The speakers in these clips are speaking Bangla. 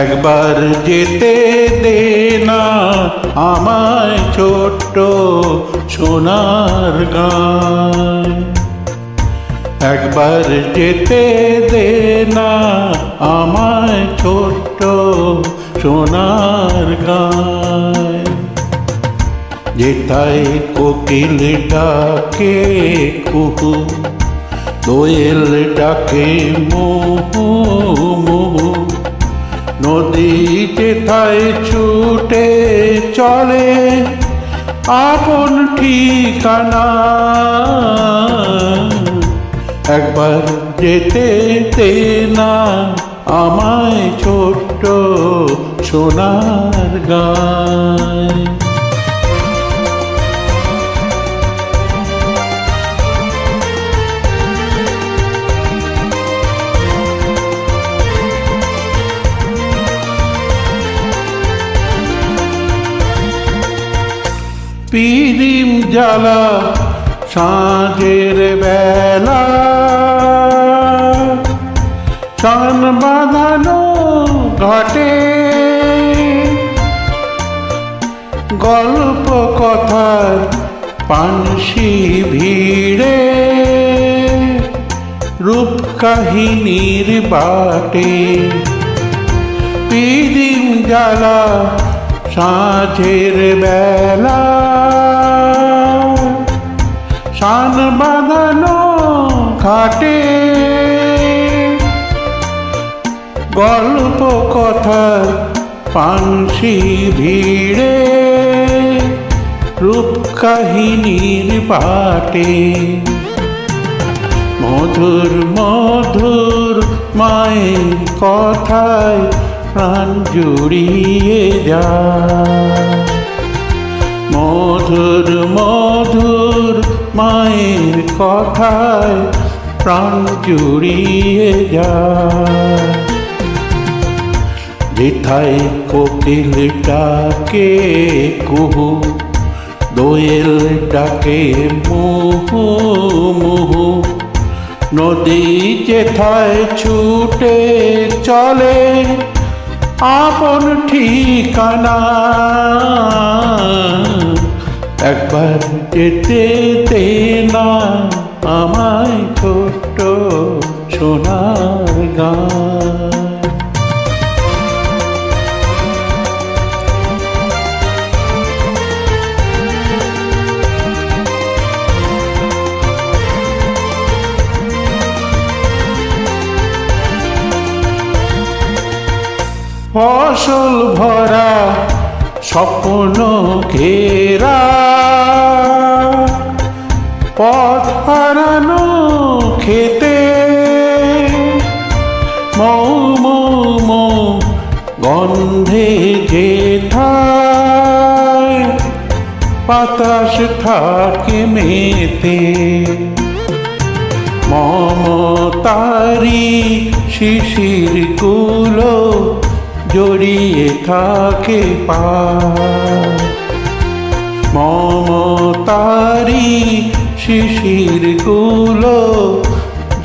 একবার যেতে দে না আমায় ছোট্ট সোনার গাঁ, একবার যেতে দে না আমায় ছোট্ট সোনার গাঁ। যেথায় কোকিল ডাকে কুহু, দোয়েল ডাকে মুহু মুহু, নদী যেথায় ছুটে চলে আপন ঠিকানা, একবার যেতে দে না আমায় ছোট্ট সোনার গাঁ। পিরিম জ্বালা সাঁঝের বেলা, চান বাঁধানো ঘাটে, গল্প কথার পানসি ভিড়ে, রূপ কাহিনীর বাটে। পিরিম জ্বালা সাঁঝের বেলা, শান বাঁধানো ঘাটে, গল্প কথার পানসি ভিড়ে, রূপ কাহিনীর পাটে। মধুর মধুর মায়ের কথায় প্রাণ জুড়িয়ে যায়, মধুর মধুর মায়ের কথায় প্রাণ জুড়িয়ে যায়। যেথায় কোকিল ডাকে কুহু, দোয়েল ডাকে মুহু মুহু, নদী যেথায় ছুটে চলে আপন ঠিকানা, একবার যেতে দে না আমায় ছোট্ট সোনার গাঁ। ফসল ভরা স্বপ্ন ঘেরা, পথ হারানো খেতে, মৌ মৌ মৌ গন্ধে যেথায় বাতাস থাকে মেতে, মমতারি শিশির গুলো জড়িয়ে থাকে পায়, মমতারি শিশির গুলো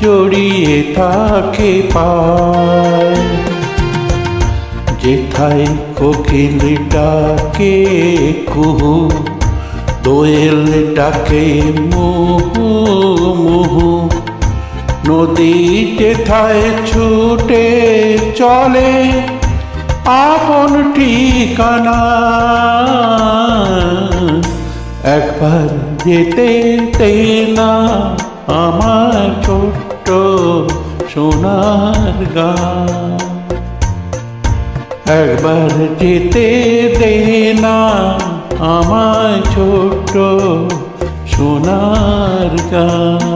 জড়িয়ে থাকে পায়। যেথায় কোকিল ডাকে কুহু, দোয়েল ডাকে মুহু মুহু, নদী যেথায় ছুটে চলে আপন ঠিকানা, একবার যেতে দে না আমার ছোট্ট সোনার গাঁ, একবার যেতে দে না আমায় ছোট্ট সোনার গাঁ।